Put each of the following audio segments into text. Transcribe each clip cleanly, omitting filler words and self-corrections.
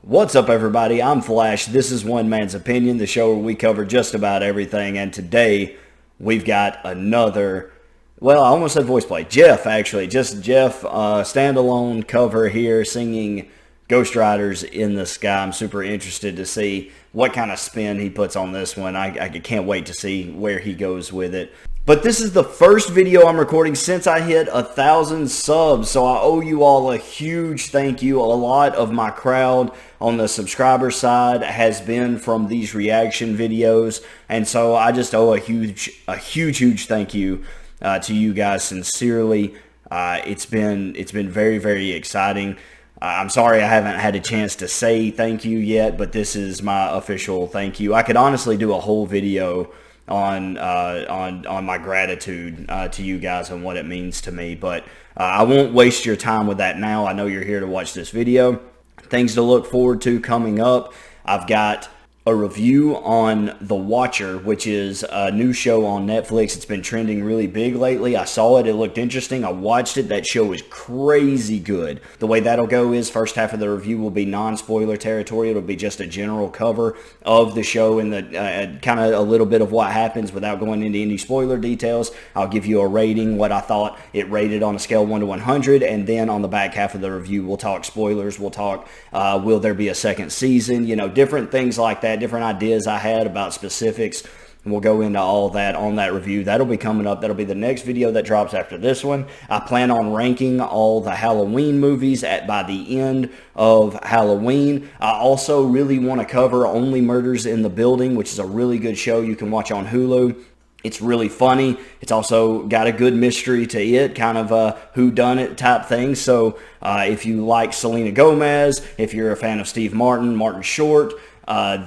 What's up, everybody? I'm Flash. This is One Man's Opinion, the show where we cover just about everything. And today, we've got another, well, I almost said voice play. Geoff, actually. Just Geoff, standalone cover here, singing Ghost Riders in the Sky. I'm super interested to see what kind of spin he puts on this one. I can't wait to see where he goes with it. But this is the first video I'm recording since I hit 1,000 subs, so I owe you all a huge thank you. A lot of my crowd on the subscriber side has been from these reaction videos, and so I just owe a huge thank you to you guys sincerely. It's been very, very exciting. I'm sorry I haven't had a chance to say thank you yet, but this is my official thank you. I could honestly do a whole video on my gratitude to you guys and what it means to me, but I won't waste your time with that now. I know you're here to watch this video. Things to look forward to coming up. I've got a review on The Watcher, which is a new show on Netflix. It's been trending really big lately. I saw it. It looked interesting. I watched it. That show is crazy good. The way that'll go is first half of the review will be non-spoiler territory. It'll be just a general cover of the show and the kind of a little bit of what happens without going into any spoiler details. I'll give you a rating, what I thought it rated on a scale of 1 to 100, and then on the back half of the review, we'll talk spoilers. We'll talk, will there be a second season? You know, different things like that. Different ideas I had about specifics, and we'll go into all that on that review. That'll be coming up. That'll be the next video that drops after this one. I plan on ranking all the Halloween movies by the end of Halloween. I also really want to cover Only Murders in the Building, which is a really good show you can watch on Hulu. It's really funny. It's also got a good mystery to it, kind of a whodunit type thing. So if you like Selena Gomez, if you're a fan of Steve Martin Short,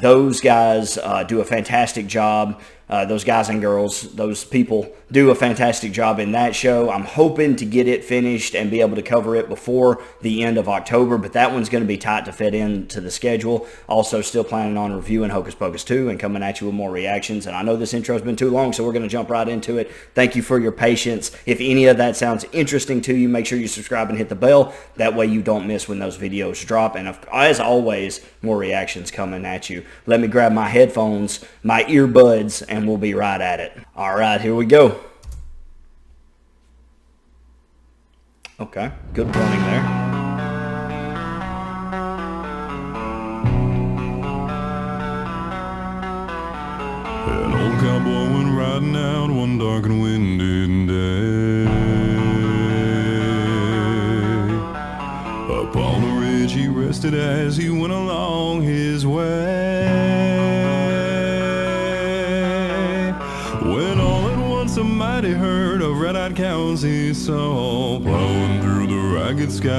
those guys do a fantastic job. Those guys and girls, those people do a fantastic job in that show. I'm hoping to get it finished and be able to cover it before the end of October, but that one's going to be tight to fit into the schedule. Also, still planning on reviewing Hocus Pocus 2 and coming at you with more reactions. And I know this intro's been too long, so we're going to jump right into it. Thank you for your patience. If any of that sounds interesting to you, make sure you subscribe and hit the bell. That way you don't miss when those videos drop. And as always, more reactions coming at you. Let me grab my headphones, my earbuds, and we'll be right at it. All right, here we go. Okay, good running there. An old cowboy went riding out one dark and windy day. Upon a ridge he rested as he went along his way. When all at once a mighty herd of red-eyed cows he saw plowing through the ragged skies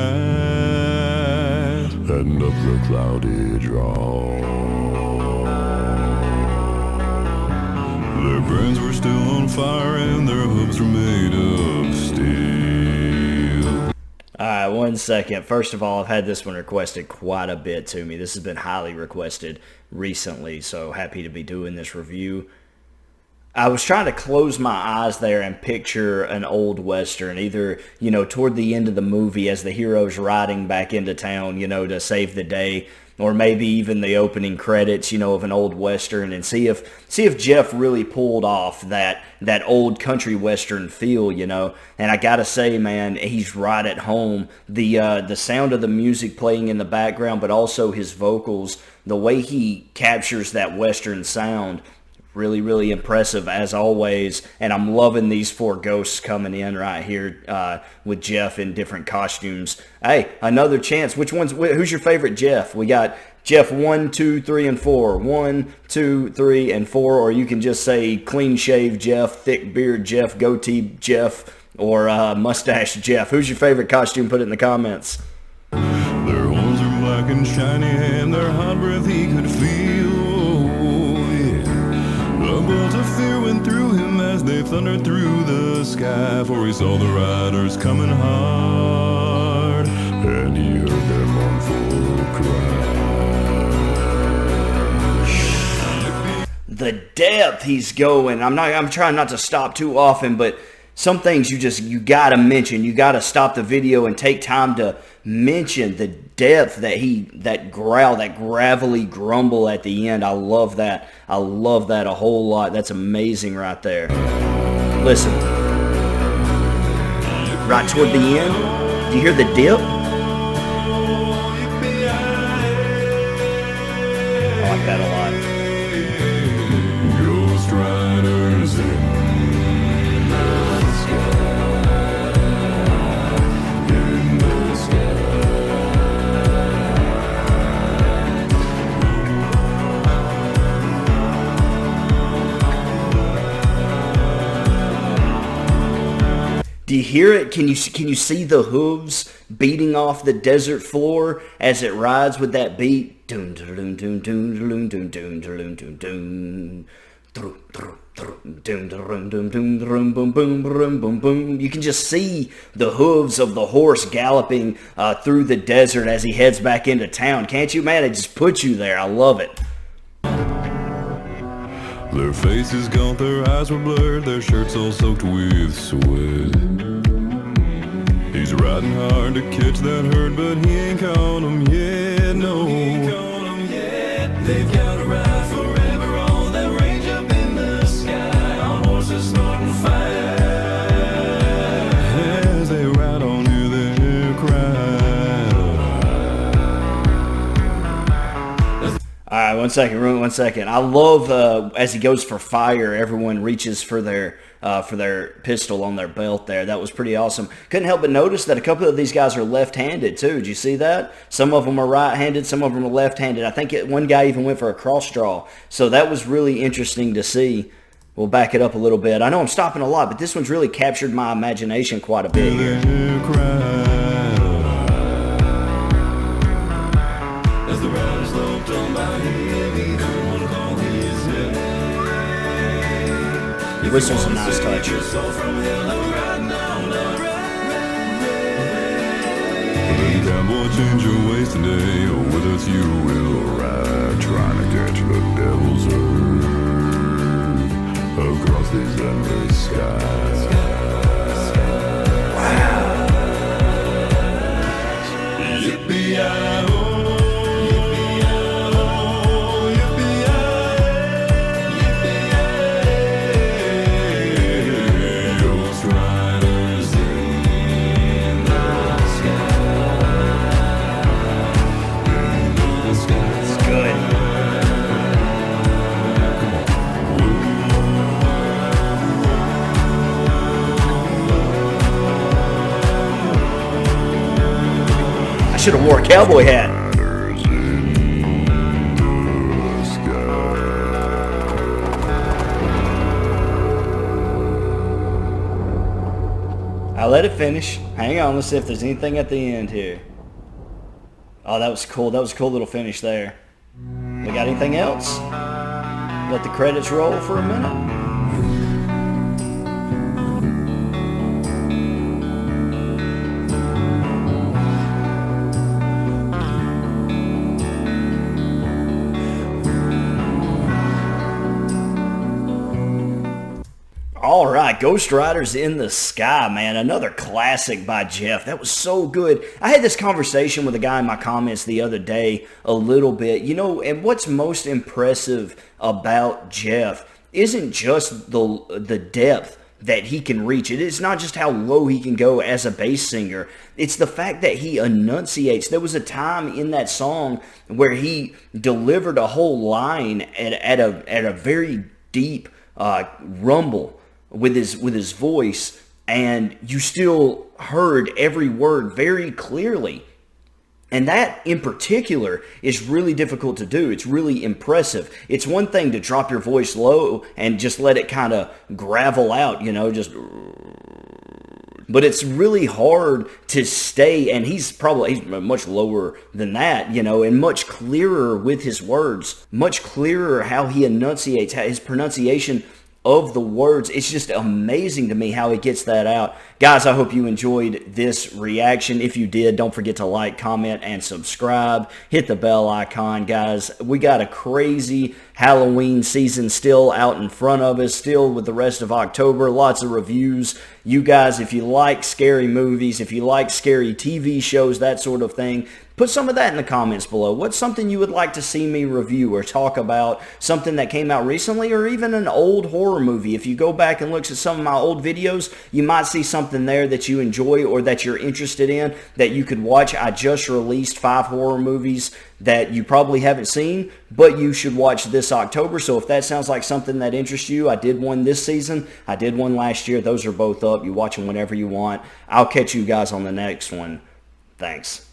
and up the cloudy draw. Their brains were still on fire and their hooves were made of steel. Alright, 1 second. First of all, I've had this one requested quite a bit to me. This has been highly requested recently, so happy to be doing this review. I was trying to close my eyes there and picture an old Western, either, you know, toward the end of the movie as the hero's riding back into town, you know, to save the day, or maybe even the opening credits, you know, of an old Western, and see if Geoff really pulled off that old country Western feel, you know. And I gotta say, man, he's right at home. The sound of the music playing in the background, but also his vocals, the way he captures that Western sound, really, really impressive as always. And I'm loving these 4 ghosts coming in right here with Geoff in different costumes. Hey, another chance. Who's your favorite Geoff? We got Geoff 1, 2, 3, and 4. 1, 2, 3, and 4. Or you can just say clean shave Geoff, thick beard Geoff, goatee Geoff, or mustache Geoff. Who's your favorite costume? Put it in the comments. Their horns are black and shiny and their hot breath he could feel. A bolt of fear went through him as they thundered through the sky, for he saw the riders coming hard, and he heard their mournful cry. The depth he's going. I'm trying not to stop too often, but some things you gotta mention. You gotta stop the video and take time to mention the depth that growl, that gravelly grumble at the end. I love that. I love that a whole lot. That's amazing right there. Listen, right toward the end, do you hear the dip? I like that a lot. Ghost riders in the sky, in the sky. Do you hear it? Can you see the hooves beating off the desert floor as it rides with that beat? You can just see the hooves of the horse galloping through the desert as he heads back into town. Can't you, man? It just puts you there. I love it. Their faces gaunt, their eyes were blurred, their shirts all soaked with sweat. He's riding hard to catch that herd, but he ain't caught 'em yet, no. They've got to ride forever on that range up in the sky, on horses snorting fire. As they ride on to their cry. All right, one second. I love as he goes for fire, everyone reaches for their pistol on their belt there. That was pretty awesome. Couldn't help but notice that a couple of these guys are left-handed too. Did you see that? Some of them are right-handed, some of them are left-handed. I think one guy even went for a cross draw. So that was really interesting to see. We'll back it up a little bit. I know I'm stopping a lot, but this one's really captured my imagination quite a bit here. As the riders loped on by him, he heard one call his name. The whistle's a nice touch. Cowboy, change your ways today, or with us you will ride, trying to catch the devil's herd across these endless skies. Wow. Yippee-yi-oh. I should have wore a cowboy hat. I'll let it finish. Hang on, let's see if there's anything at the end here. Oh, that was cool. That was a cool little finish there. We got anything else? Let the credits roll for a minute. All right, Ghost Riders in the Sky, man. Another classic by Geoff. That was so good. I had this conversation with a guy in my comments the other day a little bit. You know, and what's most impressive about Geoff isn't just the depth that he can reach. It is not just how low he can go as a bass singer. It's the fact that he enunciates. There was a time in that song where he delivered a whole line at a very deep rumble with his voice, and you still heard every word very clearly. And that in particular is really difficult to do. It's really impressive. It's one thing to drop your voice low and just let it kind of gravel out, you know, just... But it's really hard to stay, and he's much lower than that, you know, and much clearer with his words, much clearer how he enunciates, how his pronunciation of the words. It's just amazing to me how he gets that out. Guys, I hope you enjoyed this reaction. If you did, don't forget to like, comment, and subscribe. Hit the bell icon, guys. We got a crazy Halloween season still out in front of us, still with the rest of October. Lots of reviews. You guys, if you like scary movies, if you like scary TV shows, that sort of thing, put some of that in the comments below. What's something you would like to see me review or talk about? Something that came out recently, or even an old horror movie. If you go back and look at some of my old videos, you might see something there that you enjoy or that you're interested in that you could watch. I just released 5 horror movies that you probably haven't seen, but you should watch this October. So if that sounds like something that interests you, I did one this season. I did one last year. Those are both up. You watch them whenever you want. I'll catch you guys on the next one. Thanks.